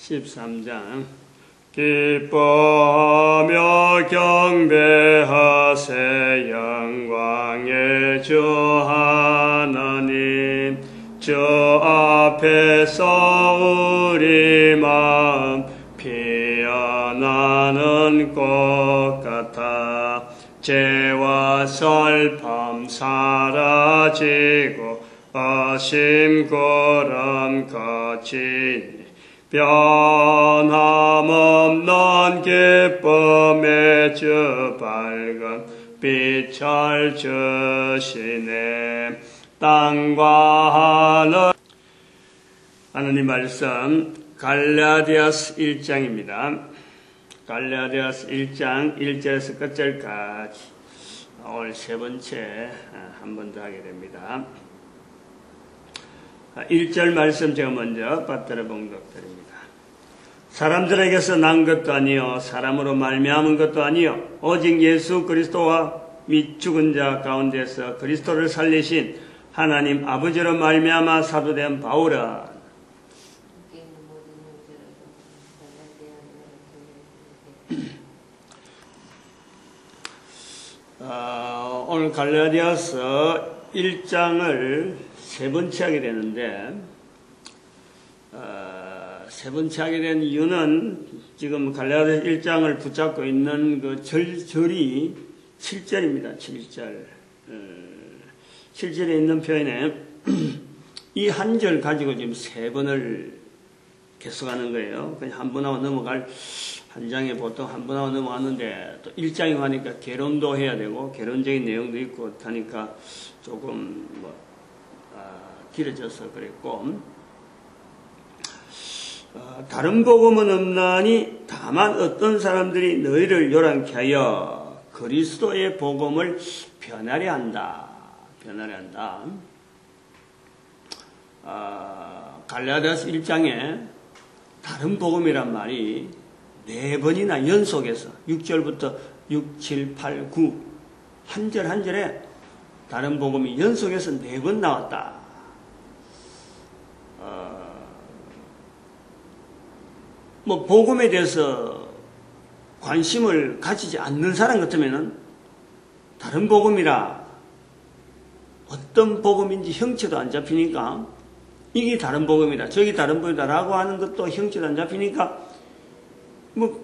13장 기뻐하며 경배하세 영광의 주 하나님 주 앞에서 우리 마음 피어나는 것 같아 죄와 슬픔 사라지고 어심고름 거치니 변함없는 기쁨의 주 밝은 빛을 주시네. 땅과 하늘 하느님 말씀 갈라디아서 1장입니다. 갈라디아서 1장 1절에서 끝절까지 오늘 세 번째 한 번 더 하게 됩니다. 1절 말씀 제가 먼저 받들어 봉독드립니다. 사람들에게서 난 것도 아니요 사람으로 말미암은 것도 아니요 오직 예수 그리스도와 및 죽은 자 가운데서 그리스도를 살리신 하나님 아버지로 말미암아 사도된 바울은 오늘 갈라디아서 1장을 세 번째 하게 되는데 세 번째 하게 된 이유는 지금 갈라디아서 1장을 붙잡고 있는 그 절이 7절입니다. 7절 7절에 있는 표현에 이 한 절 가지고 지금 세 번을 계속하는 거예요. 그냥 한 번 하고 넘어갈 한 장에 보통 한 번 하고 넘어가는데 또 1장이 하니까 개론도 해야 되고 개론적인 내용도 있고 하니까 조금 길어져서 그랬고 다른 복음은 없나니 다만 어떤 사람들이 너희를 요란케 하여 그리스도의 복음을 변하려 한다. 변하려 한다. 갈라디아서 1장에 다른 복음이란 말이 4번이나 연속해서 6절부터 6, 7, 8, 9 한 절 한 절에 다른 복음이 연속해서 4번 나왔다. 복음에 대해서 관심을 가지지 않는 사람 같으면은 다른 복음이라 어떤 복음인지 형체도 안 잡히니까 이게 다른 복음이다, 저기 다른 복음이다라고 하는 것도 형체도 안 잡히니까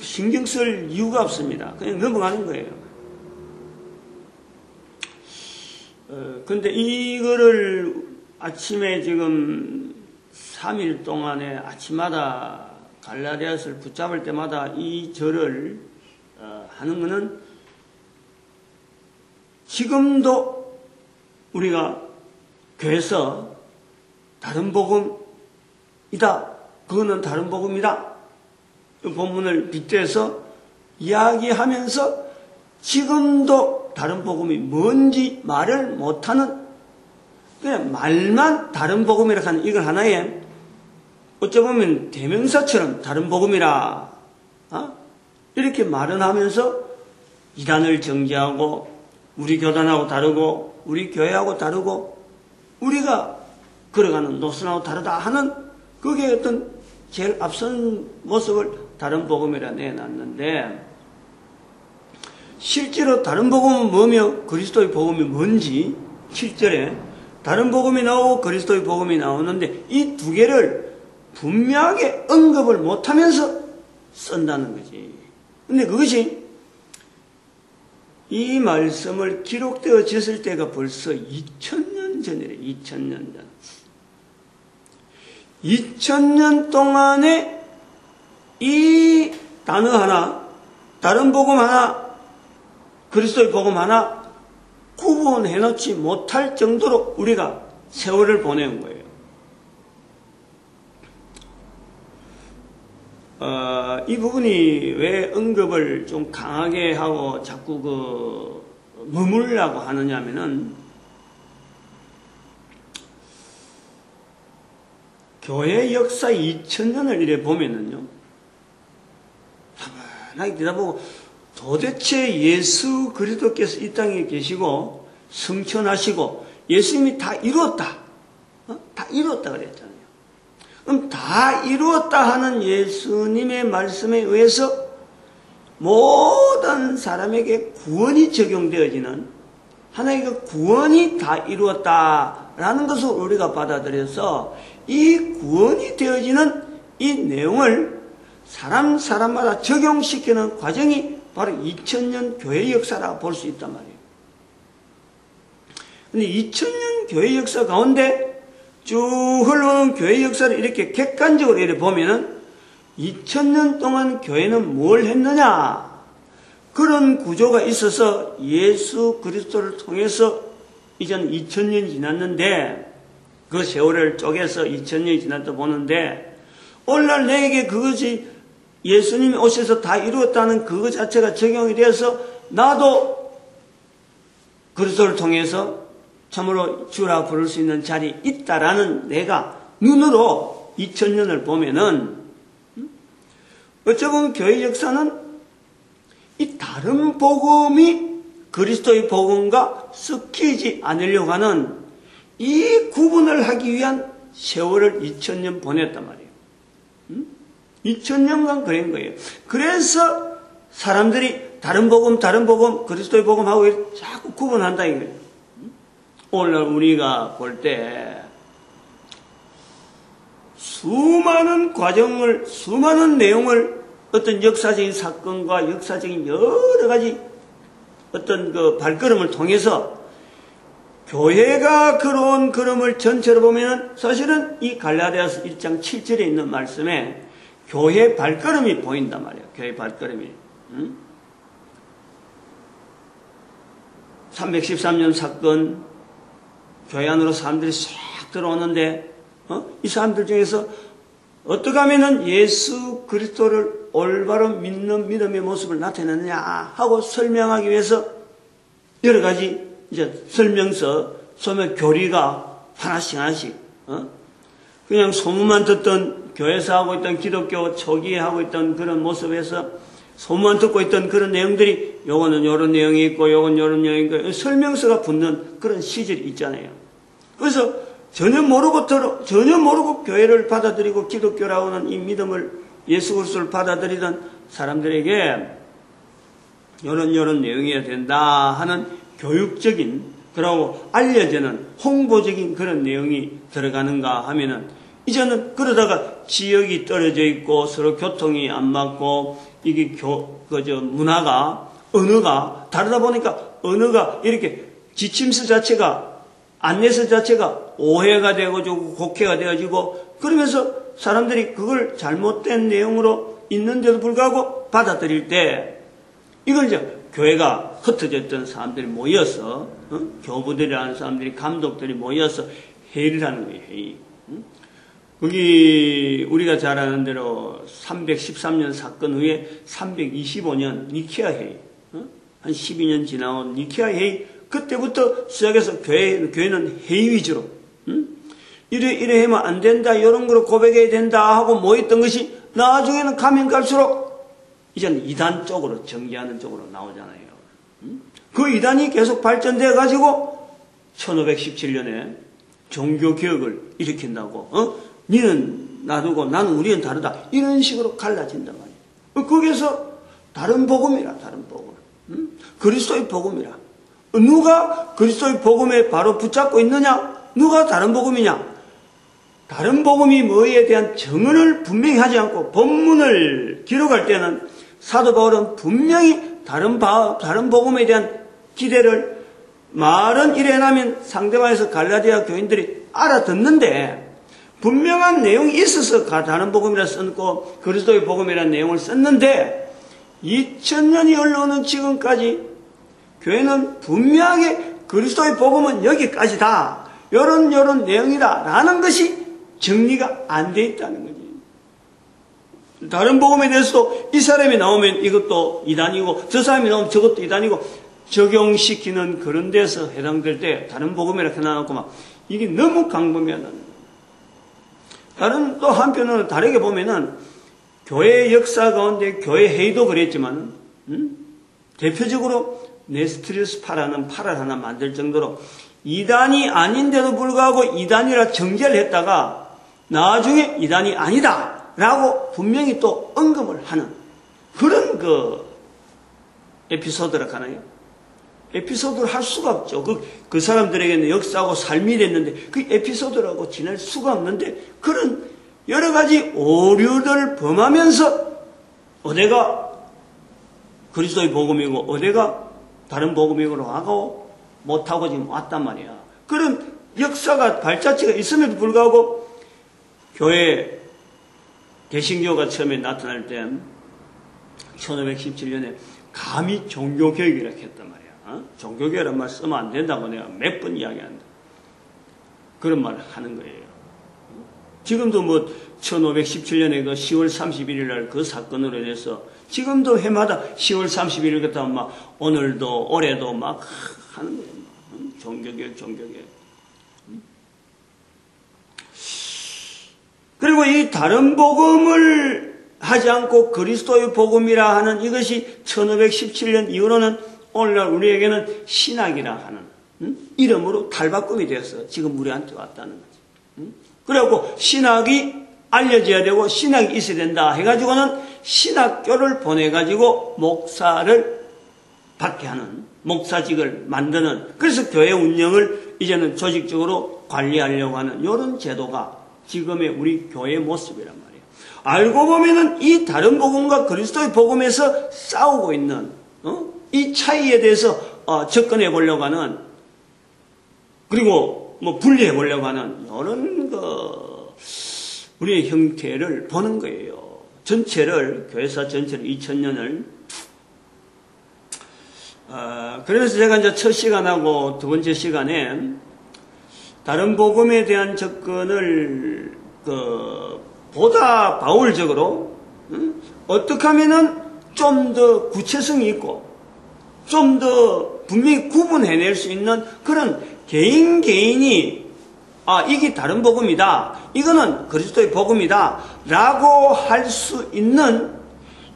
신경 쓸 이유가 없습니다. 그냥 넘어가는 거예요. 근데 이거를 아침에 지금 3일 동안에 아침마다 갈라디아서를 붙잡을 때마다 이 절을 하는 것은 지금도 우리가 교회에서 다른 복음이다, 그거는 다른 복음이다 본문을 빗대서 이야기하면서 지금도 다른 복음이 뭔지 말을 못하는 그냥 말만 다른 복음이라 하는 이걸 하나의 어쩌보면 대명사처럼 다른 복음이라 이렇게 말은 하면서 이단을 정죄하고 우리 교단하고 다르고 우리 교회하고 다르고 우리가 걸어가는 노선하고 다르다 하는 그게 어떤 제일 앞선 모습을 다른 복음이라 내놨는데 실제로 다른 복음은 뭐며 그리스도의 복음이 뭔지 7절에 다른 복음이 나오고 그리스도의 복음이 나오는데 이 두 개를 분명하게 언급을 못하면서 쓴다는 거지. 근데 그것이 이 말씀을 기록되어졌을 때가 벌써 2000년 전이래. 2000년 전. 2000년 동안에 이 단어 하나, 다른 복음 하나, 그리스도의 복음 하나 구분해 놓지 못할 정도로 우리가 세월을 보내온 거예요. 이 부분이 왜 언급을 좀 강하게 하고 자꾸 머물라고 하느냐면은 교회 역사 2000년을 이래 보면은요, 가만하게 들여다보고 도대체 예수 그리스도께서 이 땅에 계시고 성천하시고 예수님이 다 이루었다. 다 이루었다 그랬잖아요. 그럼 다 이루었다 하는 예수님의 말씀에 의해서 모든 사람에게 구원이 적용되어지는 하나님의 구원이 다 이루었다라는 것을 우리가 받아들여서 이 구원이 되어지는 이 내용을 사람마다 적용시키는 과정이 바로 2000년 교회 역사라고 볼 수 있단 말이에요. 근데 2000년 교회 역사 가운데 쭉 흘러오는 교회 역사를 이렇게 객관적으로 이렇게 보면은 2000년 동안 교회는 뭘 했느냐? 그런 구조가 있어서 예수 그리스도를 통해서 이제는 2000년이 지났는데 그 세월을 쪼개서 2000년이 지났다 보는데 오늘날 내게 그것이 예수님이 오셔서 다 이루었다는 그것 자체가 적용이 되어서 나도 그리스도를 통해서 참으로 주라 부를 수 있는 자리에 있다라는 내가 눈으로 2000년을 보면은 어찌 보면 교회 역사는 이 다른 복음이 그리스도의 복음과 섞이지 않으려고 하는 이 구분을 하기 위한 세월을 2000년 보냈단 말이에요. 2000년간 그런 거예요. 그래서 사람들이 다른 복음, 그리스도의 복음하고 자꾸 구분한다 이거예요. 오늘날 우리가 볼 때 수많은 과정을, 수많은 내용을 어떤 역사적인 사건과 역사적인 여러 가지 어떤 그 발걸음을 통해서 교회가 걸어온 걸음을 전체로 보면 사실은 이 갈라디아서 1장 7절에 있는 말씀에 교회 발걸음이 보인단 말이에요. 교회 발걸음이. 313년 사건, 교회 안으로 사람들이 싹 들어오는데, 이 사람들 중에서 어떻게 하면은 예수 그리스도를 올바로 믿는 믿음의 모습을 나타내느냐 하고 설명하기 위해서 여러 가지 이제 설명서, 소명 교리가 하나씩, 그냥 소문만 듣던 교회에서 하고 있던 기독교 초기에 하고 있던 그런 모습에서 소문만 듣고 있던 그런 내용들이 요거는 요런 내용이 있고 요건 요런 내용이 있고 설명서가 붙는 그런 시절이 있잖아요. 그래서 전혀 모르고 교회를 받아들이고 기독교라고 하는 이 믿음을 예수 그리스도를 받아들이던 사람들에게 요런 내용이어야 된다 하는 교육적인 그러고 알려지는 홍보적인 그런 내용이 들어가는가 하면은 이제는 그러다가 지역이 떨어져 있고 서로 교통이 안 맞고 이게 문화가 언어가 다르다 보니까 언어가 이렇게 지침서 자체가 안내서 자체가 오해가 되어지고 곡해가 되어지고 그러면서 사람들이 그걸 잘못된 내용으로 있는데도 불구하고 받아들일 때 이걸 이제 교회가 흩어져 있던 사람들이 모여서 교부들이라는 사람들이 감독들이 모여서 회의를 하는 거예요. 회의. 거기 우리가 잘 아는 대로 313년 사건 후에 325년 니케아 회의, 한 12년 지나온 니케아 회의, 그때부터 시작해서 교회는 회의 위주로 이래 하면 안 된다, 이런 거로 고백해야 된다 하고 모였던 것이 나중에는 가면 갈수록 이제는 이단 쪽으로 정리하는 쪽으로 나오잖아요. 그 이단이 계속 발전되어 가지고 1517년에 종교개혁을 일으킨다고 니는 놔두고 나는 우리는 다르다 이런 식으로 갈라진단 말이에요. 거기에서 다른 복음이라 다른 복음, 그리스도의 복음이라. 누가 그리스도의 복음에 바로 붙잡고 있느냐? 누가 다른 복음이냐? 다른 복음이 뭐에 대한 정언을 분명히 하지 않고 본문을 기록할 때는 사도 바울은 분명히 다른 복음에 대한 기대를 말은 이래 나면 상대방에서 갈라디아 교인들이 알아듣는데 분명한 내용이 있어서 다른 복음이라 썼고 그리스도의 복음이라는 내용을 썼는데 2000년이 흘러오는 지금까지 교회는 분명하게 그리스도의 복음은 여기까지다. 요런 내용이다. 라는 것이 정리가 안 돼 있다는 거지. 다른 복음에 대해서도 이 사람이 나오면 이것도 이단이고 저 사람이 나오면 저것도 이단이고 적용시키는 그런 데서 해당될 때 다른 복음이라 해놔놓고 막 이게 너무 강범위하다는 거예요. 다른 또 한편으로 다르게 보면은 교회 역사 가운데 교회 회의도 그랬지만 대표적으로 네스트리우스파라는 파를 하나 만들 정도로 이단이 아닌데도 불구하고 이단이라 정죄를 했다가 나중에 이단이 아니다 라고 분명히 또 언급을 하는 그런 에피소드라 하나요? 에피소드를 할 수가 없죠. 그 사람들에게는 역사하고 삶이 됐는데 그 에피소드라고 지낼 수가 없는데 그런 여러 가지 오류를 범하면서 어디가 그리스도의 복음이고 어디가 다른 복음이고 하고 못하고 지금 왔단 말이야. 그런 역사가 발자취가 있음에도 불구하고 교회 개신교가 처음에 나타날 때 1517년에 감히 종교개혁이라고 했단 말이야. 종교개혁이라는 말 쓰면 안 된다고 내가 몇 번 이야기한다. 그런 말을 하는 거예요. 지금도 1517년에 그 10월 31일 날 그 사건으로 인해서 지금도 해마다 10월 31일 같다 막 오늘도 올해도 막 하는 거예요. 종교개혁. 그리고 이 다른 복음을 하지 않고 그리스도의 복음이라 하는 이것이 1517년 이후로는 오늘날 우리에게는 신학이라 하는 이름으로 탈바꿈이 되어서 지금 우리한테 왔다는 거지. 그래갖고 신학이 알려져야 되고 신학이 있어야 된다 해가지고는 신학교를 보내가지고 목사를 받게 하는 목사직을 만드는 그래서 교회 운영을 이제는 조직적으로 관리하려고 하는 이런 제도가 지금의 우리 교회의 모습이란 말이에요. 알고 보면은 이 다른 복음과 그리스도의 복음에서 싸우고 있는 이 차이에 대해서 접근해 보려고 하는 그리고 분리해 보려고 하는 이런 우리의 형태를 보는 거예요. 전체를 교회사 전체를 2000년을 그래서 제가 이제 첫 시간하고 두 번째 시간에 다른 복음에 대한 접근을 보다 바울적으로 어떻게 하면은 좀 더 구체성이 있고 좀 더 분명히 구분해낼 수 있는 그런 개인이 이게 다른 복음이다. 이거는 그리스도의 복음이다. 라고 할 수 있는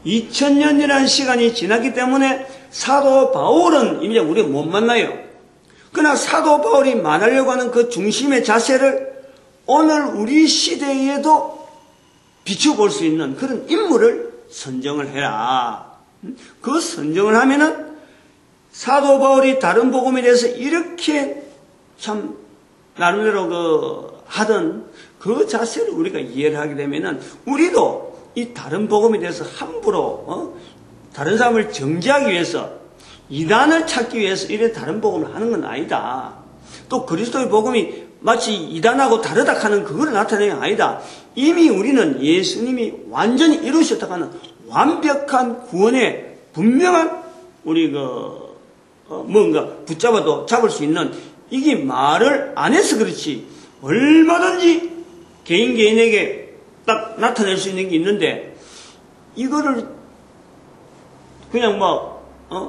2000년이라는 시간이 지났기 때문에 사도 바울은 이제 우리가 못 만나요. 그러나 사도 바울이 말하려고 하는 그 중심의 자세를 오늘 우리 시대에도 비춰볼 수 있는 그런 인물을 선정을 해라. 그 선정을 하면은 사도 바울이 다른 복음에 대해서 이렇게 참 나름대로 하던 그 자세를 우리가 이해를 하게 되면은 우리도 이 다른 복음에 대해서 함부로 다른 사람을 정죄하기 위해서 이단을 찾기 위해서 이래 다른 복음을 하는 건 아니다. 또 그리스도의 복음이 마치 이단하고 다르다 하는 그걸 나타내는 게 아니다. 이미 우리는 예수님이 완전히 이루셨다고 하는 완벽한 구원의 분명한 우리 뭔가 붙잡아도 잡을 수 있는 이게 말을 안 해서 그렇지 얼마든지 개인에게 딱 나타낼 수 있는 게 있는데 이거를 그냥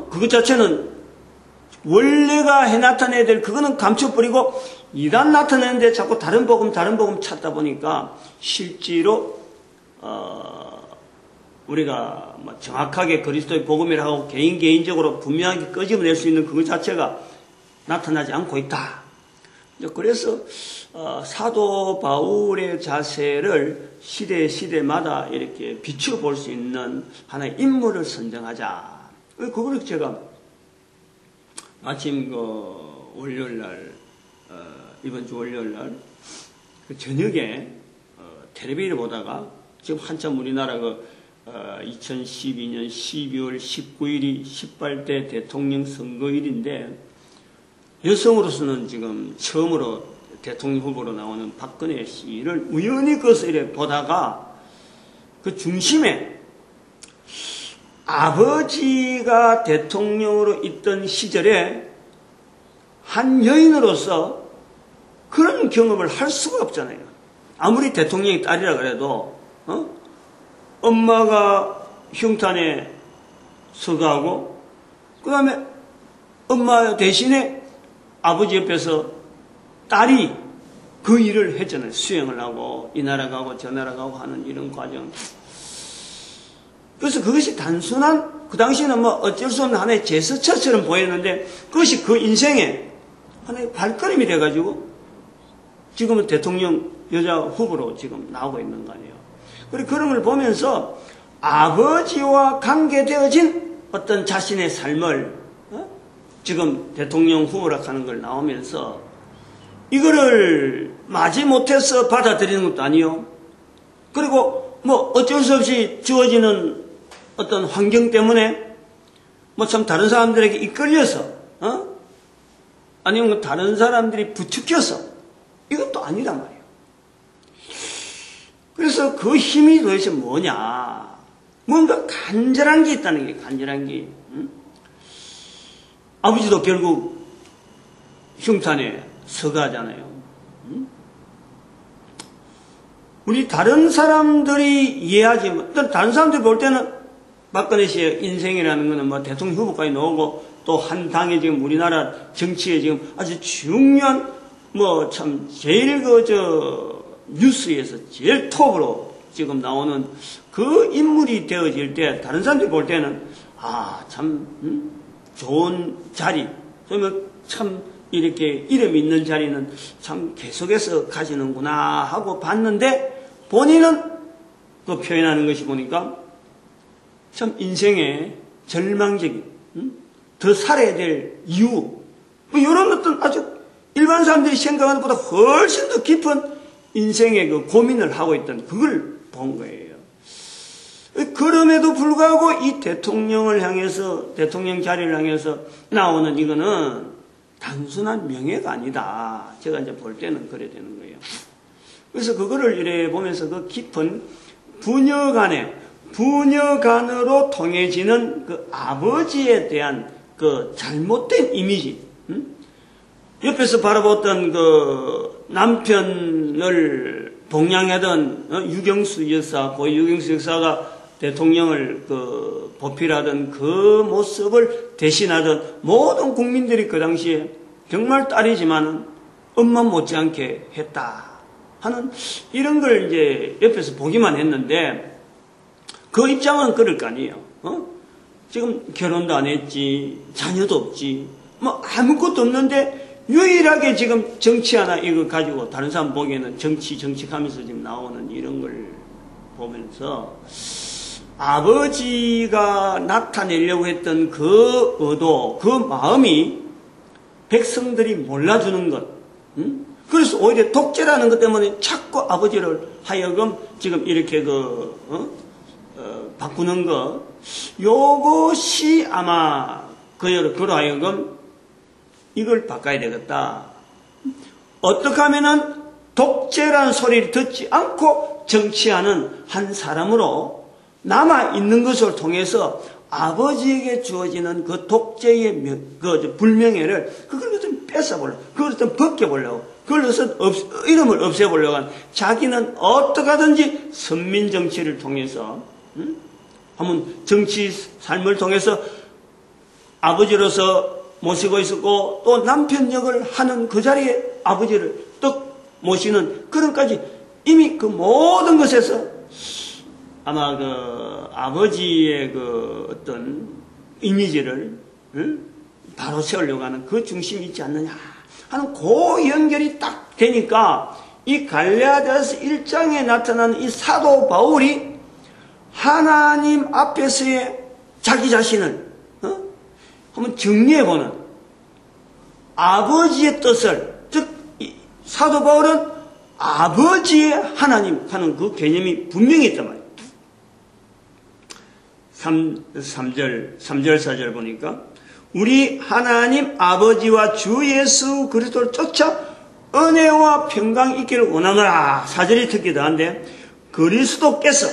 그것 자체는 원래가 해 나타내야 될 그거는 감춰버리고 이단 나타내는데 자꾸 다른 복음 찾다 보니까 실제로 우리가 정확하게 그리스도의 복음이라고 개인적으로 분명하게 끄집어낼 수 있는 그것 자체가 나타나지 않고 있다. 그래서 사도 바울의 자세를 시대마다 이렇게 비춰볼 수 있는 하나의 인물을 선정하자. 그걸 제가 마침 월요일날 이번 주 월요일날 저녁에 텔레비를 보다가 지금 한참 우리나라 2012년 12월 19일이 18대 대통령 선거일인데 여성으로서는 지금 처음으로 대통령 후보로 나오는 박근혜 씨를 우연히 그것을 보다가 그 중심에 아버지가 대통령으로 있던 시절에 한 여인으로서 그런 경험을 할 수가 없잖아요. 아무리 대통령의 딸이라 그래도 엄마가 흉탄에 서가하고 그 다음에 엄마 대신에 아버지 옆에서 딸이 그 일을 했잖아요. 수행을 하고 이 나라 가고 저 나라 가고 하는 이런 과정. 그래서 그것이 단순한 그 당시에는 어쩔 수 없는 하나의 제스처처럼 보였는데 그것이 그 인생의 하나의 발걸음이 돼가지고 지금은 대통령 여자 후보로 지금 나오고 있는 거 아니에요. 그리고 그런 걸 보면서 아버지와 관계되어진 어떤 자신의 삶을 지금 대통령 후보라 하는 걸 나오면서 이거를 마지 못해서 받아들이는 것도 아니요. 그리고 뭐 어쩔 수 없이 주어지는 어떤 환경 때문에 뭐 참 다른 사람들에게 이끌려서 아니면 다른 사람들이 부추겨서 이것도 아니란 말이에요. 그래서 그 힘이 도대체 뭐냐? 뭔가 간절한 게 있다는 게 간절한 게. 아버지도 결국 흉탄에 서가잖아요. 우리 다른 사람들이 이해하지, 다른 사람들이 볼 때는 박근혜 씨의 인생이라는 거는 뭐 대통령 후보까지 나오고 또 한 당에 지금 우리나라 정치에 지금 아주 중요한 뭐 참 제일 뉴스에서 제일 톱으로 지금 나오는 그 인물이 되어질 때 다른 사람들이 볼 때는 참 좋은 자리, 그러면 참 이렇게 이름 있는 자리는 참 계속해서 가지는구나 하고 봤는데 본인은 그 표현하는 것이 보니까 참 인생의 절망적인 더 살아야 될 이유 뭐 이런 어떤 아주 일반 사람들이 생각하는 것보다 훨씬 더 깊은 인생의 그 고민을 하고 있던 그걸 본 거예요. 그럼에도 불구하고 이 대통령을 향해서 대통령 자리를 향해서 나오는 이거는 단순한 명예가 아니다. 제가 이제 볼 때는 그래 되는 거예요. 그래서 그거를 이래 보면서 그 깊은 부녀간으로 통해지는 그 아버지에 대한 그 잘못된 이미지, 옆에서 바라보던 그 남편을 동양하던 유경수 여사, 고위 유경수 여사가 대통령을 그 보필하던 그 모습을 대신하던 모든 국민들이 그 당시에 정말 딸이지만은 엄마 못지않게 했다 하는 이런 걸 이제 옆에서 보기만 했는데 그 입장은 그럴 거 아니에요. 지금 결혼도 안 했지, 자녀도 없지, 뭐 아무것도 없는데 유일하게 지금 정치 하나 이거 가지고 다른 사람 보기에는 정치하면서 지금 나오는 이런 걸 보면서 아버지가 나타내려고 했던 그 의도, 그 마음이 백성들이 몰라주는 것, 그래서 오히려 독재라는 것 때문에 자꾸 아버지를 하여금 지금 이렇게 바꾸는 것, 요것이 아마 그로 하여금 이걸 바꿔야 되겠다. 어떻게 하면은 독재라는 소리를 듣지 않고 정치하는 한 사람으로 남아있는 것을 통해서 아버지에게 주어지는 그 독재의 불명예를 그걸 좀 뺏어보려고, 그걸 좀 벗겨보려고, 그걸 이름을 없애보려고 한 자기는 어떻게 하든지 선민정치를 통해서 한번 정치 삶을 통해서 아버지로서 모시고 있었고 또 남편 역을 하는 그 자리에 아버지를 떡 모시는 그런까지 이미 그 모든 것에서 아마 그 아버지의 그 어떤 이미지를 바로 세우려고 하는 그 중심이 있지 않느냐 하는 그 연결이 딱 되니까 이 갈라디아서 1장에 나타나는 이 사도 바울이 하나님 앞에서의 자기 자신을 한번 정리해보는 아버지의 뜻을, 즉 사도 바울은 아버지의 하나님 하는 그 개념이 분명히 있단 말이에요. 3절 4절 보니까 우리 하나님 아버지와 주 예수 그리스도를 쫓아 은혜와 평강이 있기를 원하노라. 4절이 특히 더한데 그리스도께서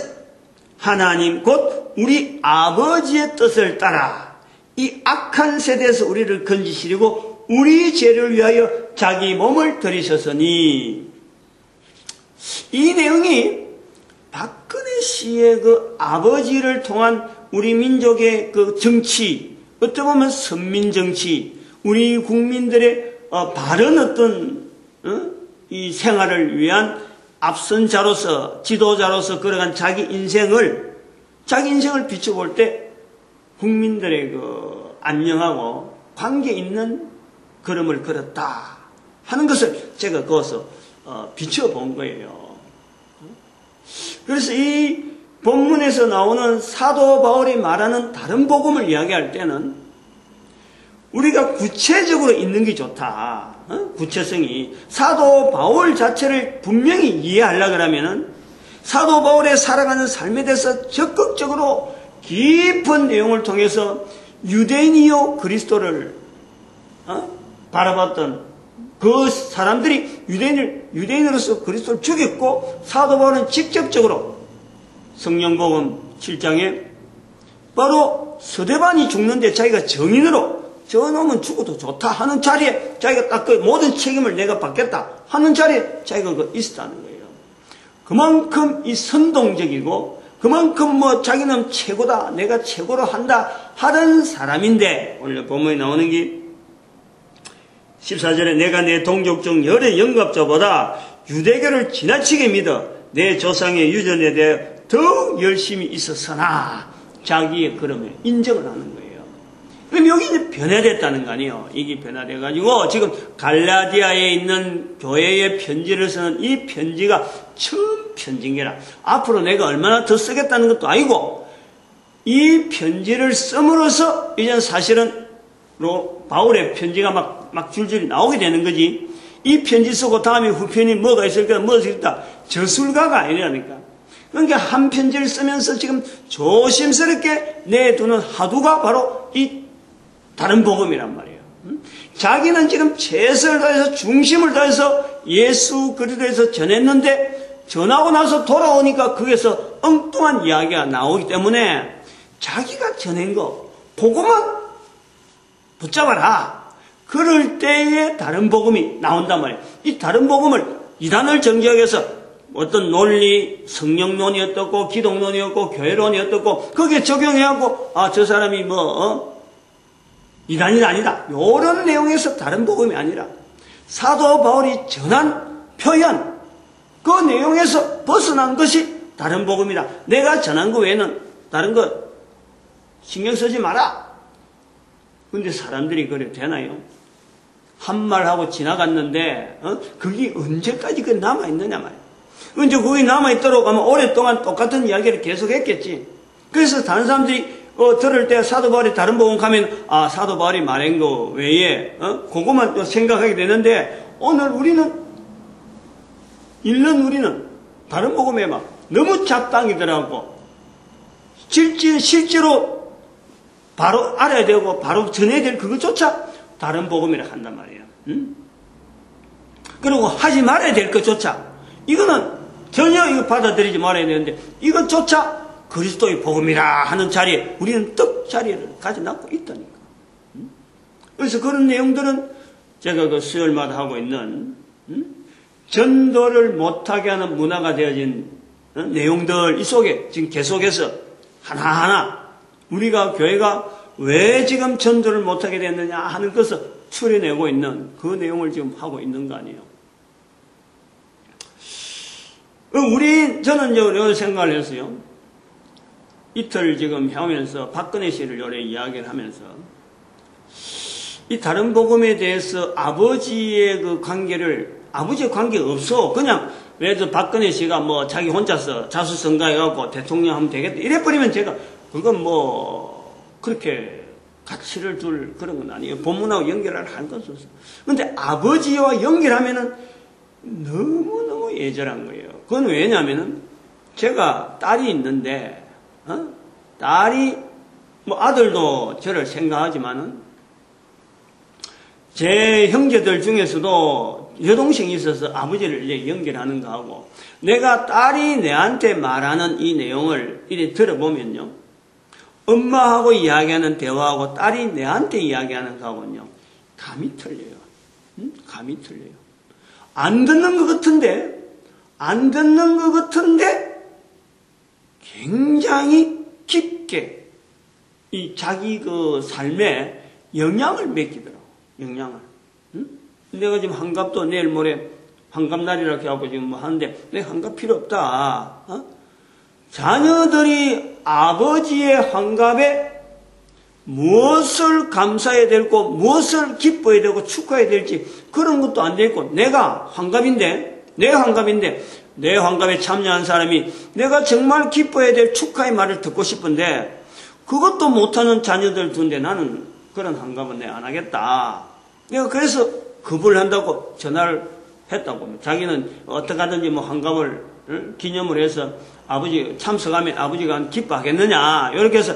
하나님 곧 우리 아버지의 뜻을 따라 이 악한 세대에서 우리를 건지시려고 우리 죄를 위하여 자기 몸을 들이셨으니, 이 내용이 박근혜 씨의 그 아버지를 통한 우리 민족의 그 정치, 어떻게 보면 선민정치, 우리 국민들의 바른 어떤 이 생활을 위한 앞선 자로서, 지도자로서 걸어간 자기 인생을 비춰볼 때 국민들의 그 안녕하고 관계 있는 걸음을 걸었다 하는 것을 제가 거기서 비춰본 거예요. 그래서 이 본문에서 나오는 사도 바울이 말하는 다른 복음을 이야기할 때는 우리가 구체적으로 있는 게 좋다. 구체성이. 사도 바울 자체를 분명히 이해하려고 하면은 사도 바울의 살아가는 삶에 대해서 적극적으로 깊은 내용을 통해서 유대인이요 그리스도를 바라봤던 그 사람들이 유대인으로서 그리스도를 죽였고, 사도 바울은 직접적으로 성령복음 7장에 바로 서대반이 죽는데 자기가 정인으로 저놈은 죽어도 좋다 하는 자리에 자기가 딱 그 모든 책임을 내가 받겠다 하는 자리에 자기가 있었다는 거예요. 그만큼 이 선동적이고 그만큼 자기는 최고다, 내가 최고로 한다 하는 사람인데, 오늘 본문에 나오는 게 14절에 내가 내 동족 중 여러 영갑자보다 유대교를 지나치게 믿어 내 조상의 유전에 대해 더욱 열심히 있었으나, 자기의 그럼에 인정을 하는 거예요. 그럼 여기 이제 변화됐다는 거 아니에요. 이게 변화돼가지고 지금 갈라디아에 있는 교회의 편지를 쓰는 이 편지가 처음 편지인 게라, 앞으로 내가 얼마나 더 쓰겠다는 것도 아니고, 이 편지를 씀으로써 이제는 사실은 바울의 편지가 막 줄줄이 나오게 되는 거지. 이 편지 쓰고 다음에 후편이 뭐가 있을까, 뭐가 있을까, 저술가가 아니라니까. 그러니까 한 편지를 쓰면서 지금 조심스럽게 내두는 화두가 바로 이 다른 복음이란 말이에요. 자기는 지금 최선을 다해서 중심을 다해서 예수 그리스도에서 전했는데, 전하고 나서 돌아오니까 거기서 엉뚱한 이야기가 나오기 때문에 자기가 전한 거 그거만 붙잡아라. 그럴 때에 다른 복음이 나온단 말이에요. 이 다른 복음을 이단을 정지하기 위해서 어떤 논리, 성령론이 어떻고 기독론이 어떻고 교회론이 어떻고 거기에 적용해갖고 저 사람이 이단이 아니다, 이런 내용에서 다른 복음이 아니라 사도 바울이 전한 표현, 그 내용에서 벗어난 것이 다른 복음이다. 내가 전한 거 외에는 다른 거 신경 쓰지 마라. 근데 사람들이 그래 되나요? 한 말하고 지나갔는데 그게 언제까지 남아있느냐 말이야. 언제 그게 남아있도록 하면 오랫동안 똑같은 이야기를 계속했겠지. 그래서 다른 사람들이 들을 때 사도 바울이 다른 복음 가면 사도 바울이 말한 거 외에 그것만 또 생각하게 되는데, 오늘 우리는 다른 복음에 막 너무 잡당이더라고. 실제로 바로 알아야 되고 바로 전해야 될 그것조차 다른 복음이라 한단 말이에요. 그리고 하지 말아야 될 것조차, 이거는 전혀 이거 받아들이지 말아야 되는데 이것조차 그리스도의 복음이라 하는 자리에 우리는 떡 자리를 가져놨고 있다니까. 그래서 그런 내용들은 제가 그 수요일마다 하고 있는 전도를 못하게 하는 문화가 되어진 내용들, 이 속에 지금 계속해서 하나하나 우리가 교회가 왜 지금 전도를 못하게 됐느냐 하는 것을 추려내고 있는 그 내용을 지금 하고 있는 거 아니에요. 저는 이런 생각을 했어요. 이틀 지금 하면서 박근혜 씨를 요래 이야기를 하면서 이 다른 복음에 대해서 아버지의 그 관계를, 아버지의 관계가 없어. 그냥 왜저 박근혜 씨가 자기 혼자서 자수성가해갖고 대통령 하면 되겠다 이래버리면 제가 그건 그렇게 가치를 둘 그런 건 아니에요. 본문하고 연결을 할 것은 없어. 근데 아버지와 연결하면은 너무너무 예절한 거예요. 그건 왜냐면은 제가 딸이 있는데, 딸이, 아들도 저를 생각하지만은, 제 형제들 중에서도 여동생이 있어서 아버지를 이제 연결하는 거하고, 내가 딸이 내한테 말하는 이 내용을 이렇게 들어보면요, 엄마하고 이야기하는 대화하고 딸이 내한테 이야기하는 거하고는요, 감이 틀려요. 감이 틀려요. 안 듣는 것 같은데, 굉장히 깊게 이 자기 그 삶에 영향을 맡기더라고. 영향을. 내가 지금 환갑도 내일 모레 환갑날이라고 하고 지금 하는데 내가 환갑 필요 없다. 자녀들이 아버지의 환갑에 무엇을 감사해야 되고 무엇을 기뻐해야 되고 축하해야 될지 그런 것도 안 되고, 내가 환갑인데 내 환갑인데 내 환갑에 참여한 사람이 내가 정말 기뻐해야 될 축하의 말을 듣고 싶은데 그것도 못하는 자녀들 두는데 나는 그런 환갑은 내가 안 하겠다. 내가 그래서 급을 한다고 전화를 했다고. 자기는 어떻게 하든지 뭐 환갑을 기념을 해서 아버지 참석하면 아버지가 기뻐하겠느냐 이렇게 해서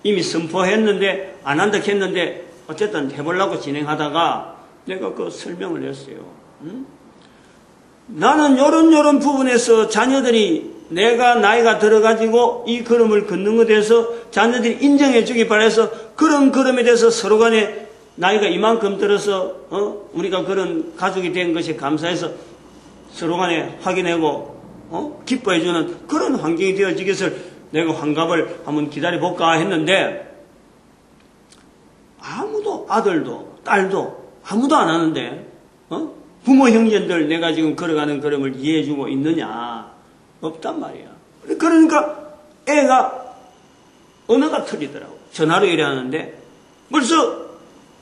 이미 선포했는데 안 한다 했는데 어쨌든 해보려고 진행하다가 내가 그 설명을 했어요. 나는 요런 부분에서 자녀들이 내가 나이가 들어가지고 이 걸음을 걷는 것에 대해서 자녀들이 인정해 주기 바라서 그런 걸음에 대해서 서로 간에 나이가 이만큼 들어서 우리가 그런 가족이 된 것이 감사해서 서로 간에 확인하고 기뻐해 주는 그런 환경이 되어지기 위해서 내가 환갑을 한번 기다려볼까 했는데 아무도 아들도 딸도 아무도 안 하는데 부모 형제들 내가 지금 걸어가는 걸음을 이해해주고 있느냐 없단 말이야. 그러니까 애가 언어가 틀리더라고. 전화로 이래 하는데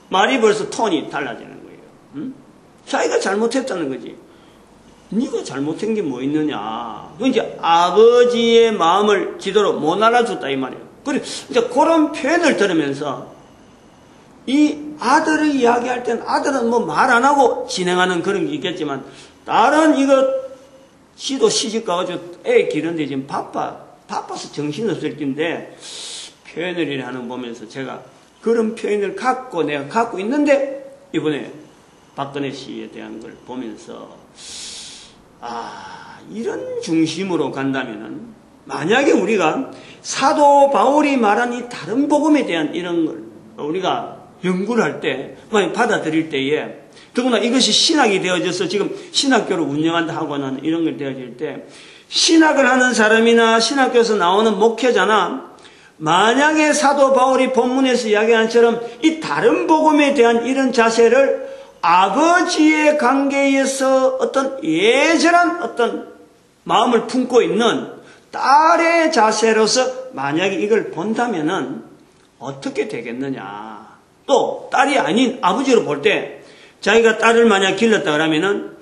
말이 벌써 톤이 달라지는 거예요. 자기가 잘못했다는 거지. 네가 잘못한 게 뭐 있느냐. 이제 아버지의 마음을 지도로 못 알아줬다 이 말이에요. 그래 이제 그런 표현을 들으면서 이 아들을 이야기할 땐 아들은 뭐 말 안 하고 진행하는 그런 게 있겠지만 딸은 이거 지도 시집 가가지고 애 기르는데 지금 바빠서 정신없을 텐데 표현을 이래 하는 거 보면서 제가 그런 표현을 내가 갖고 있는데 이번에 박근혜 씨에 대한 걸 보면서 이런 중심으로 간다면은 만약에 우리가 사도 바울이 말한 이 다른 복음에 대한 이런 걸 우리가 연구를 할 때, 만약 받아들일 때에, 더구나 이것이 신학이 되어져서 지금 신학교를 운영한다 하거나 이런 걸 되어질 때, 신학을 하는 사람이나 신학교에서 나오는 목회자나, 만약에 사도 바울이 본문에서 이야기한 것처럼 이 다른 복음에 대한 이런 자세를 아버지의 관계에서 어떤 예절한 어떤 마음을 품고 있는 딸의 자세로서 만약에 이걸 본다면은 어떻게 되겠느냐. 또 딸이 아닌 아버지로 볼 때 자기가 딸을 만약 길렀다 그러면은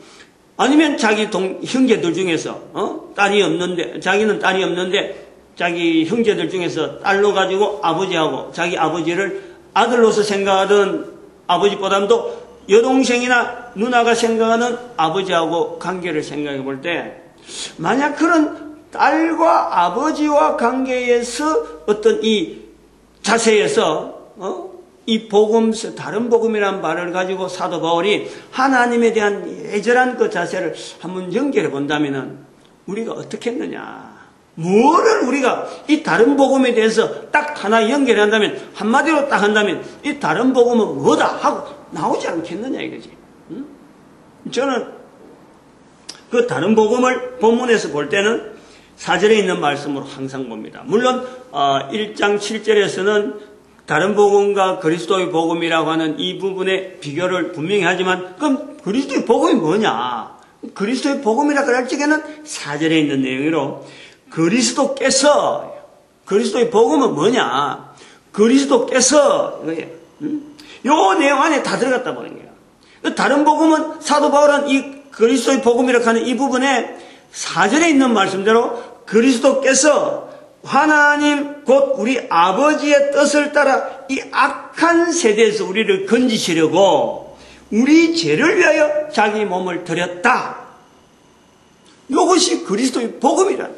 아니면 자기 형제들 중에서 딸이 없는데 자기는 딸이 없는데 자기 형제들 중에서 딸로 가지고 아버지하고 자기 아버지를 아들로서 생각하던 아버지보다도 여동생이나 누나가 생각하는 아버지하고 관계를 생각해 볼 때 만약 그런 딸과 아버지와 관계에서 어떤 이 자세에서 이 복음서 다른 복음이라는 말을 가지고 사도 바울이 하나님에 대한 예절한 그 자세를 한번 연결해 본다면은 우리가 어떻게 했느냐? 뭐를 우리가 이 다른 복음에 대해서 딱 하나 연결해 한다면 한마디로 딱 한다면 이 다른 복음은 뭐다 하고 나오지 않겠느냐 이거지. 저는 그 다른 복음을 본문에서 볼 때는 4절에 있는 말씀으로 항상 봅니다. 물론 1장 7절에서는 다른 복음과 그리스도의 복음이라고 하는 이 부분의 비교를 분명히 하지만 그럼 그리스도의 복음이 뭐냐? 그리스도의 복음이라고 할 적에는 4절에 있는 내용으로 그리스도의 복음은 뭐냐? 그리스도께서 요 내용 안에 다 들어갔다 보는 거예요. 다른 복음은 사도 바울은 이 그리스도의 복음이라고 하는 이 부분에 4절에 있는 말씀대로 그리스도께서 하나님 곧 우리 아버지의 뜻을 따라 이 악한 세대에서 우리를 건지시려고 우리 죄를 위하여 자기 몸을 드렸다. 이것이 그리스도의 복음이라.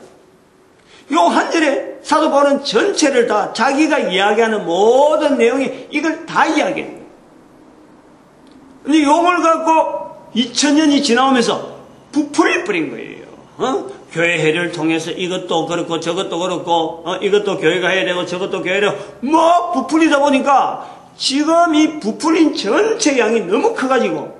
요 한 절에 사도 바울은 전체를 다 자기가 이야기하는 모든 내용이 이걸 다 이야기해요. 근데 요걸 갖고 2000년이 지나오면서 부풀이 뿌린 거예요. 교회회를 통해서 이것도 그렇고 저것도 그렇고 이것도 교회가 해야 되고 저것도 교회가 뭐 부풀리다 보니까 지금 이 부풀린 전체 양이 너무 커가지고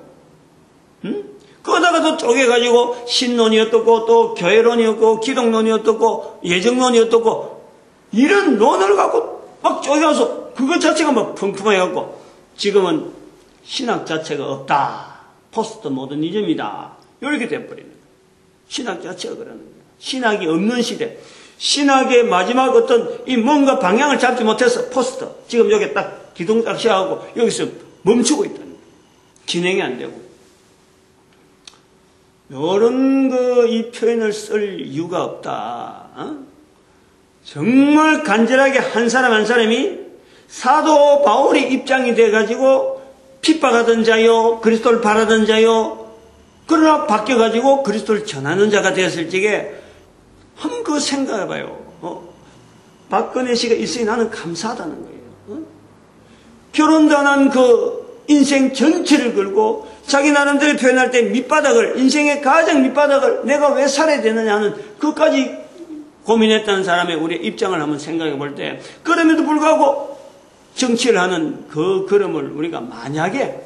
그러다가 또 쪼개가지고 신론이 어떻고 또 교회론이 어떻고 기독론이 어떻고 예정론이 어떻고 이런 논을 갖고 막 쪼개서 그것 자체가 막 펑펑해갖고 지금은 신학 자체가 없다. 포스트 모더니즘이다. 이렇게 돼버리는 거예요. 신학 자체가 그러는 거예요. 신학이 없는 시대. 신학의 마지막 어떤 이 뭔가 방향을 잡지 못해서 포스트. 지금 여기 딱 기둥 딱 시작하고 여기서 멈추고 있다는 거예요. 진행이 안 되고. 요런 이 표현을 쓸 이유가 없다. 정말 간절하게 한 사람 한 사람이 사도 바울의 입장이 돼가지고 핍박하던 자요, 그리스도를 바라던 자요, 그러나 바뀌어가지고 그리스도를 전하는 자가 되었을 적에 한번 그거 생각해봐요. 박근혜 씨가 있으니 나는 감사하다는 거예요. 결혼도 안 한 그 인생 전체를 걸고 자기 나름대로 표현할 때 밑바닥을, 인생의 가장 밑바닥을 내가 왜 살아야 되느냐 하는 그것까지 고민했다는 사람의 우리의 입장을 한번 생각해 볼 때, 그럼에도 불구하고 정치를 하는 그 걸음을 우리가 만약에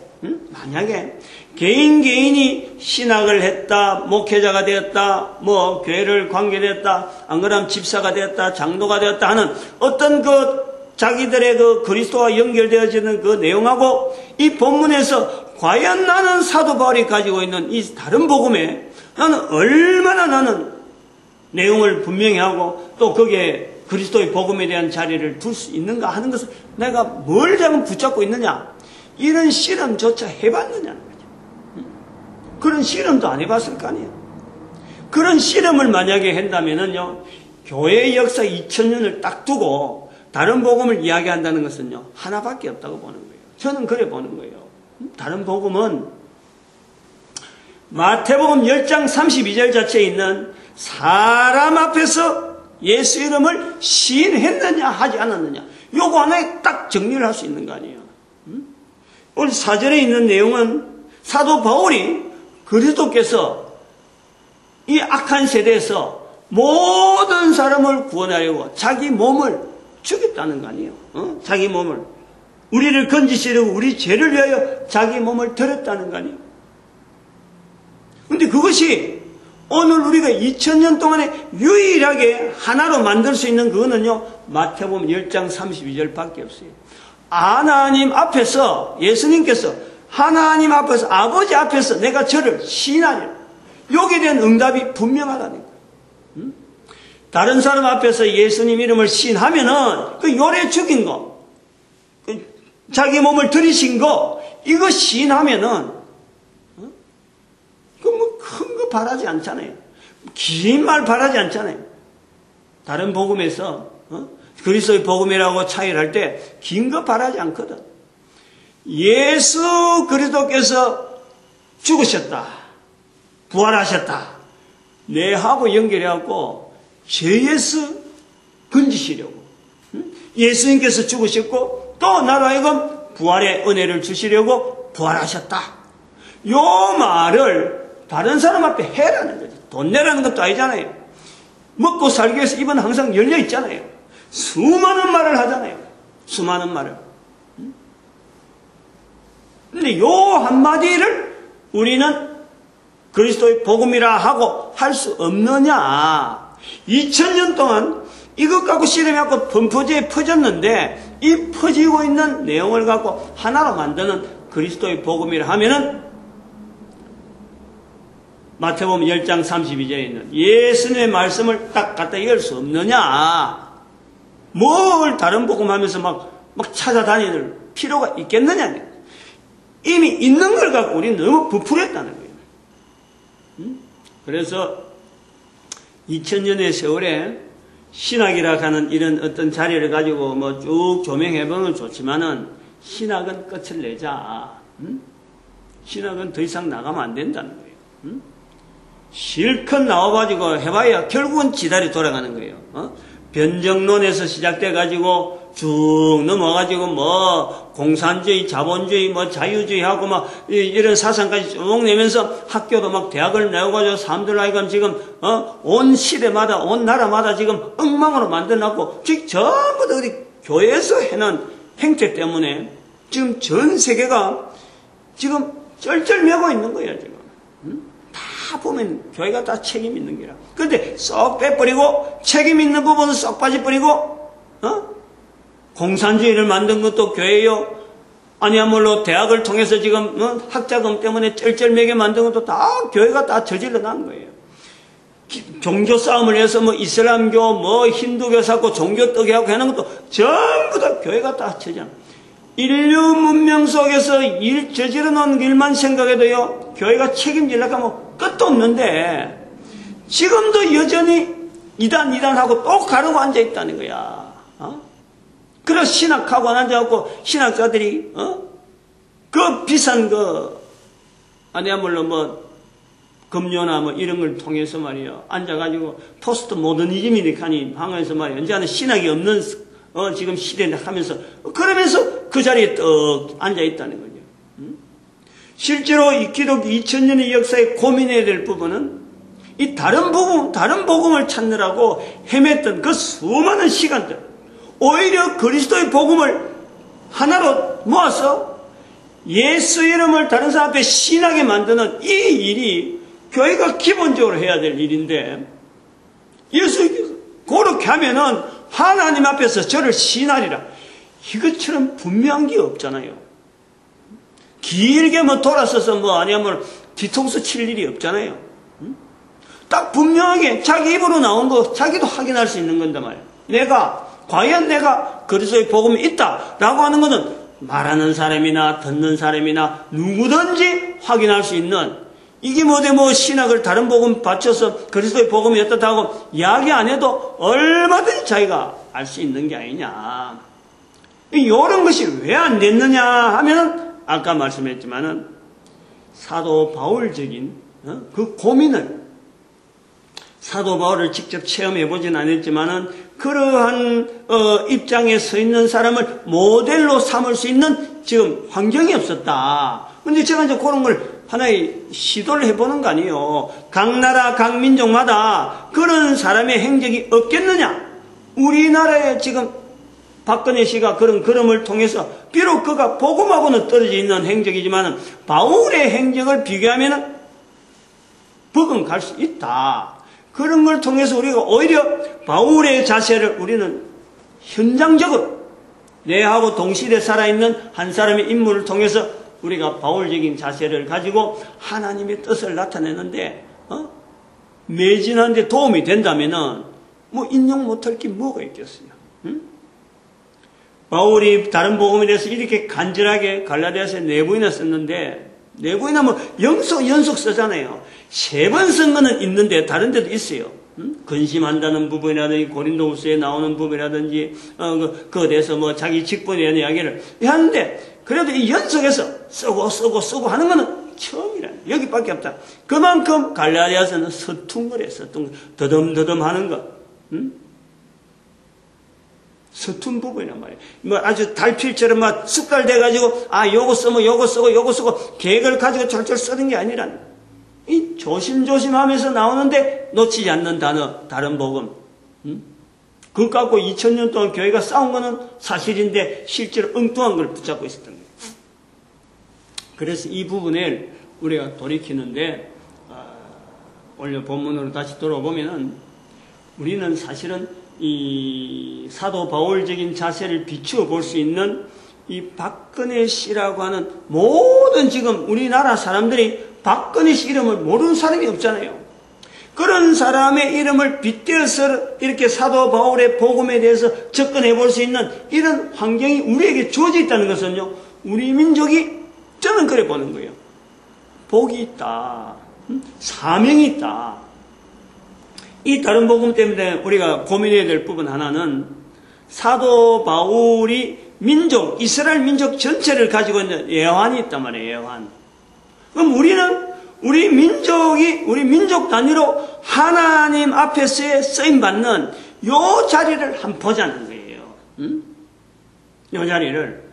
개인이 신학을 했다, 목회자가 되었다, 뭐 교회를 관계되었다, 안 그러면 집사가 되었다, 장로가 되었다 하는 어떤 자기들의 그리스도와 연결되어지는 그 내용하고 이 본문에서 과연 나는 사도 바울이 가지고 있는 이 다른 복음에 나는 얼마나 내용을 분명히 하고 또 거기에 그리스도의 복음에 대한 자리를 둘 수 있는가 하는 것을 내가 뭘 잘못 붙잡고 있느냐, 이런 실험조차 해봤느냐는 거죠. 그런 실험도 안 해봤을 거 아니에요. 그런 실험을 만약에 한다면은요, 교회의 역사 2000년을 딱 두고 다른 복음을 이야기한다는 것은요, 하나밖에 없다고 보는 거예요. 저는 그래 보는 거예요. 다른 복음은 마태복음 10장 32절 자체에 있는 사람 앞에서 예수 이름을 시인했느냐 하지 않았느냐, 요거 하나에 딱 정리를 할 수 있는 거 아니에요. 오늘 4절에 있는 내용은 사도 바울이 그리스도께서 이 악한 세대에서 모든 사람을 구원하려고 자기 몸을 죽였다는 거 아니에요. 자기 몸을, 우리를 건지시려고 우리 죄를 위하여 자기 몸을 드렸다는 거 아니에요. 근데 그것이 오늘 우리가 2000년 동안에 유일하게 하나로 만들 수 있는 그거는요, 마태복음 10장 32절 밖에 없어요. 하나님 앞에서, 예수님께서 하나님 앞에서, 아버지 앞에서 내가 저를 시인하려, 여기에 대한 응답이 분명하다는 거예요. 다른 사람 앞에서 예수님 이름을 시인하면은 그 요래 죽인 거, 자기 몸을 들이신 거, 이거 시인하면은 그 뭐 큰 거 바라지 않잖아요. 긴 말 바라지 않잖아요. 다른 복음에서 그리스도의 복음이라고 차이를 할 때 긴 거 바라지 않거든. 예수 그리스도께서 죽으셨다, 부활하셨다, 내하고 연결해갖고 죄에서 건지시려고, 예수님께서 죽으셨고 또 나로 하여금 부활의 은혜를 주시려고 부활하셨다, 요 말을 다른 사람 앞에 해라는 거죠. 돈 내라는 것도 아니잖아요. 먹고 살기 위해서 입은 항상 열려 있잖아요. 수많은 말을 하잖아요. 수많은 말을. 근데 요 한마디를 우리는 그리스도의 복음이라 하고 할 수 없느냐. 2000년 동안 이것 갖고 씨름해갖고 분포지에 퍼졌는데 이 퍼지고 있는 내용을 갖고 하나로 만드는 그리스도의 복음이라 하면은 마태복음 10장 32절에 있는 예수님의 말씀을 딱 갖다 이을 수 없느냐. 뭘 다른 복음 하면서 막 찾아다닐 필요가 있겠느냐. 이미 있는 걸 갖고 우리는 너무 부풀했다는 거예요. 그래서 2000년의 세월에 신학이라 하는 이런 어떤 자리를 가지고 뭐 쭉 조명해보면 좋지만은 신학은 끝을 내자. 신학은 더 이상 나가면 안 된다는 거예요. 실컷 나와가지고 해봐야 결국은 지달이 돌아가는 거예요. 변정론에서 시작돼가지고 쭉 넘어가지고 뭐 공산주의, 자본주의, 뭐 자유주의하고 막 이런 사상까지 쭉 내면서 학교도 막 대학을 내어가지고 사람들 하여금 지금 온 시대마다 온 나라마다 지금 엉망으로 만들어놨고 지금 전부 다 어디 교회에서 해놓은 행태 때문에 지금 전 세계가 지금 쩔쩔매고 있는 거예요. 지금 다 보면 교회가 다 책임 있는 게라. 그런데 쏙 빼버리고 책임 있는 부분은 쏙 빠져버리고 공산주의를 만든 것도 교회요. 아니야말로 대학을 통해서 지금 학자금 때문에 쩔쩔매게 만든 것도 다 교회가 다 저질러 난 거예요. 종교 싸움을 해서 뭐 이슬람교, 뭐 힌두교 사고 종교 떡이하고 하는 것도 전부 다 교회가 다 저질러. 인류 문명 속에서 일 저질러 놓은 일만 생각해도요, 교회가 책임지려고 하면 끝도 없는데 지금도 여전히 이단하고 또 가르고 앉아있다는 거야. 그래서 신학학원 앉아갖고 신학자들이 그 비싼 아니야말로 금요나 이런 걸 통해서 말이야 앉아가지고 포스트 모더니즘이니까니 방에서 말이야 이제는 신학이 없는 지금 시대를 하면서 그러면서 그 자리에 떡 앉아있다는 거죠. 실제로 이 기독교 2000년의 역사에 고민해야 될 부분은 이 다른 복음을 찾느라고 헤맸던 그 수많은 시간들, 오히려 그리스도의 복음을 하나로 모아서 예수 이름을 다른 사람 앞에 신하게 만드는 이 일이 교회가 기본적으로 해야 될 일인데, 그렇게 하면은 하나님 앞에서 저를 신하리라. 이것처럼 분명한 게 없잖아요. 길게 돌아서서 아니면 뒤통수 칠 일이 없잖아요. 딱 분명하게 자기 입으로 나온 거 자기도 확인할 수 있는 건데 말이야. 과연 내가 그리스도의 복음이 있다라고 하는 것은 말하는 사람이나 듣는 사람이나 누구든지 확인할 수 있는, 이게 신학을 다른 복음 받쳐서 그리스도의 복음이 어떻다고 이야기 안 해도 얼마든지 자기가 알 수 있는 게 아니냐. 이런 것이 왜 안 됐느냐 하면은 아까 말씀했지만은 사도 바울적인 그 고민을, 사도 바울을 직접 체험해보진 않았지만은 그러한 입장에 서 있는 사람을 모델로 삼을 수 있는 지금 환경이 없었다. 근데 제가 이제 그런 걸 하나의 시도를 해보는 거 아니에요. 각 나라 각 민족마다 그런 사람의 행적이 없겠느냐. 우리나라에 지금 박근혜 씨가 그런 걸음을 통해서 비록 그가 복음하고는 떨어져 있는 행적이지만 바울의 행적을 비교하면 버금갈 수 있다. 그런 걸 통해서 우리가 오히려 바울의 자세를 우리는 현장적으로 내하고 동시대에 살아있는 한 사람의 인물을 통해서 우리가 바울적인 자세를 가지고 하나님의 뜻을 나타내는데 매진하는 데 도움이 된다면은 인용 못할 게 뭐가 있겠어요. 응? 바울이 다른 복음에 대해서 이렇게 간절하게 갈라디아서에 4번이나 썼는데, 4번이나 연속 쓰잖아요. 3번 쓴 거는 있는데 다른 데도 있어요. 근심한다는 부분이라든지 고린도후서에 나오는 부분이라든지 그거에 대해서 자기 직분에 대한 이야기를 하는데, 그래도 이 연속해서 쓰고 하는 거는 처음이라는, 여기밖에 없다. 그만큼 갈라디아서는 서툰 거래. 더듬더듬 하는 거. 서툰 부분이란 말이에요. 아주 달필처럼 숟갈대가지고 요거 쓰고 계획을 가지고 철철 쓰는 게 아니라 이 조심조심하면서 나오는데 놓치지 않는 단어, 다른 복음. 그거 갖고 2000년 동안 교회가 싸운 거는 사실인데 실제로 엉뚱한 걸 붙잡고 있었던 거예요. 그래서 이 부분을 우리가 돌이키는데 오늘 본문으로 다시 돌아보면은 우리는 사실은 이 사도 바울적인 자세를 비추어 볼 수 있는 이 박근혜 씨라고 하는 모든 지금 우리나라 사람들이 박근혜 씨 이름을 모르는 사람이 없잖아요. 그런 사람의 이름을 빗대어서 이렇게 사도 바울의 복음에 대해서 접근해 볼 수 있는 이런 환경이 우리에게 주어져 있다는 것은요, 우리 민족이, 저는 그래 보는 거예요. 복이 있다. 사명이 있다. 이 다른 복음 때문에 우리가 고민해야 될 부분 하나는 사도 바울이 이스라엘 민족 전체를 가지고 있는 예환이 있단 말이에요. 예환. 그럼 우리는 우리 민족 단위로 하나님 앞에서의 쓰임받는 요 자리를 한번 보자는 거예요. 요 자리를.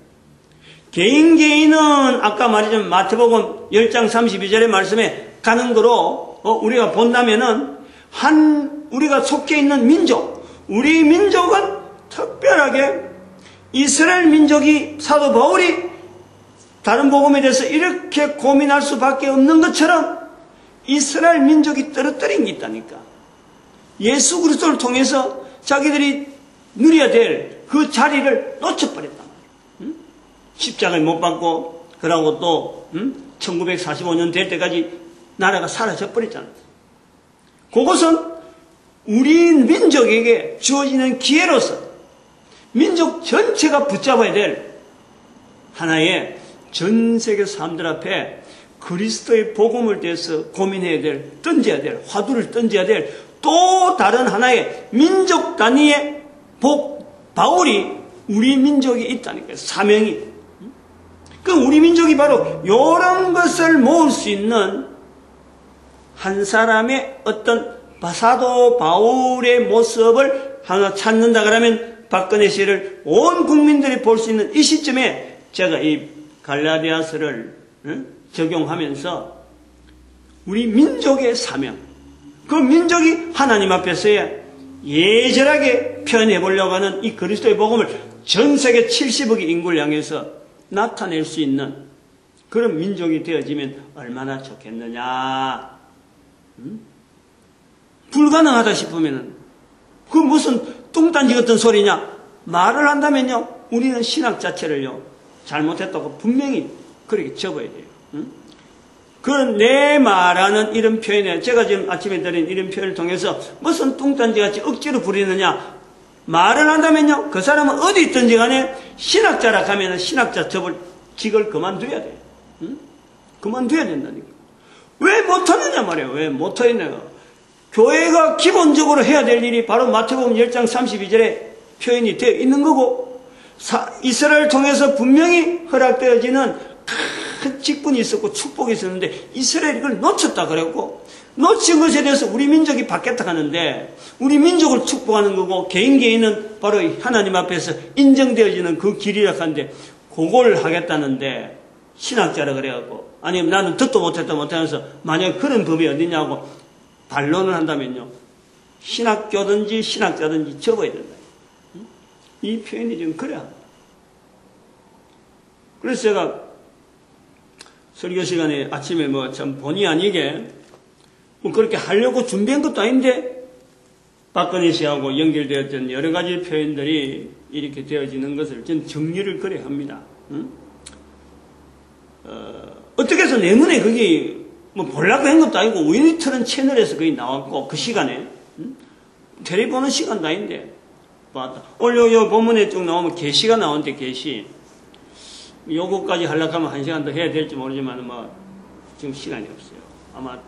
개인은 아까 말했지만 마태복음 10장 32절의 말씀에 가는 거로 우리가 본다면은 우리가 속해 있는 민족, 우리 민족은 특별하게 이스라엘 민족이 사도 바울이 다른 복음에 대해서 이렇게 고민할 수밖에 없는 것처럼 이스라엘 민족이 떨어뜨린 게 있다니까. 예수 그리스도를 통해서 자기들이 누려야 될 그 자리를 놓쳐버렸단 말이에요. 십자가에 못 박고 그러고 또 1945년 될 때까지 나라가 사라져 버렸잖아요. 그것은 우리 민족에게 주어지는 기회로서 민족 전체가 붙잡아야 될 하나의 전 세계 사람들 앞에 그리스도의 복음을 대해서 고민해야 될, 던져야 될, 화두를 던져야 될 또 다른 하나의 민족 단위의 바울이 우리 민족이 있다니까요. 사명이. 그 우리 민족이 바로 이런 것을 모을 수 있는 한 사람의 어떤 사도 바울의 모습을 하나 찾는다 그러면 박근혜 씨를 온 국민들이 볼 수 있는 이 시점에 제가 이 갈라디아서를 적용하면서 우리 민족의 사명, 그 민족이 하나님 앞에서의 예절하게 표현해 보려고 하는 이 그리스도의 복음을 전 세계 70억의 인구를 향해서 나타낼 수 있는 그런 민족이 되어지면 얼마나 좋겠느냐. 불가능하다 싶으면은 그 무슨 뚱딴지 같은 소리냐. 말을 한다면요, 우리는 신학 자체를요 잘못했다고 분명히 그렇게 접어야 돼요. 그런 내 말하는 이런 표현에, 제가 지금 아침에 드린 이런 표현을 통해서 무슨 뚱딴지 같이 억지로 부리느냐. 말을 한다면요, 그 사람은 어디 있든지 간에 신학자라 하면 신학자 직을 그만둬야 돼요. 그만둬야 된다니까. 왜 못하느냐 말이에요. 왜 못하느냐. 교회가 기본적으로 해야 될 일이 바로 마태복음 10장 32절에 표현이 되어 있는 거고, 이스라엘을 통해서 분명히 허락되어지는 큰 직분이 있었고 축복이 있었는데 이스라엘이 그걸 놓쳤다 그랬고, 놓친 것에 대해서 우리 민족이 받겠다 하는데, 우리 민족을 축복하는 거고 개인은 바로 하나님 앞에서 인정되어지는 그 길이라 하는데, 그걸 하겠다는데 신학자라 그래갖고, 아니면 나는 듣도 못하면서 만약 그런 법이 어디냐고 반론을 한다면요, 신학교든지 신학자든지 접어야 된다. 이 표현이 좀 그래야. 그래서 제가 설교 시간에 아침에 참 본의 아니게 그렇게 하려고 준비한 것도 아닌데 박근혜 씨하고 연결되었던 여러 가지 표현들이 이렇게 되어지는 것을 저는 정리를 그래 합니다. 어떻게 해서 내 눈에 그게 보려고 한 것도 아니고 우연히 틀은 채널에서 그게 나왔고, 그 시간에 테레비 보는 시간도 아닌데 봤다. 오늘 요 본문에 쭉 나오면 계시가 나오는데, 계시 요거까지 하려고 하면 1시간 더 해야 될지 모르지만 지금 시간이 없어요. 아마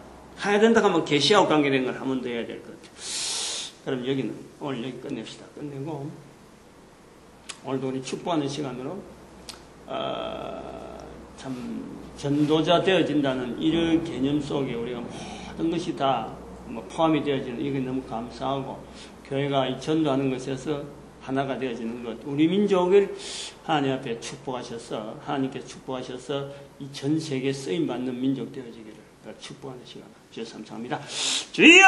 해야 된다 하면 계시하고 관계된 걸 한 번 더 해야 될 것 같아요. 그럼 여기는 오늘 여기 끝냅시다. 끝내고 오늘도 우리 축복하는 시간으로 참 전도자 되어진다는 이런 개념 속에 우리가 모든 것이 다 포함이 되어지는, 이게 너무 감사하고, 교회가 이 전도하는 것에서 하나가 되어지는 것, 우리 민족을 하나님 앞에 축복하셔서, 하나님께 축복하셔서 이 전 세계에 쓰임받는 민족 되어지기를 축복하는 시간 주여 감사합니다. 주여!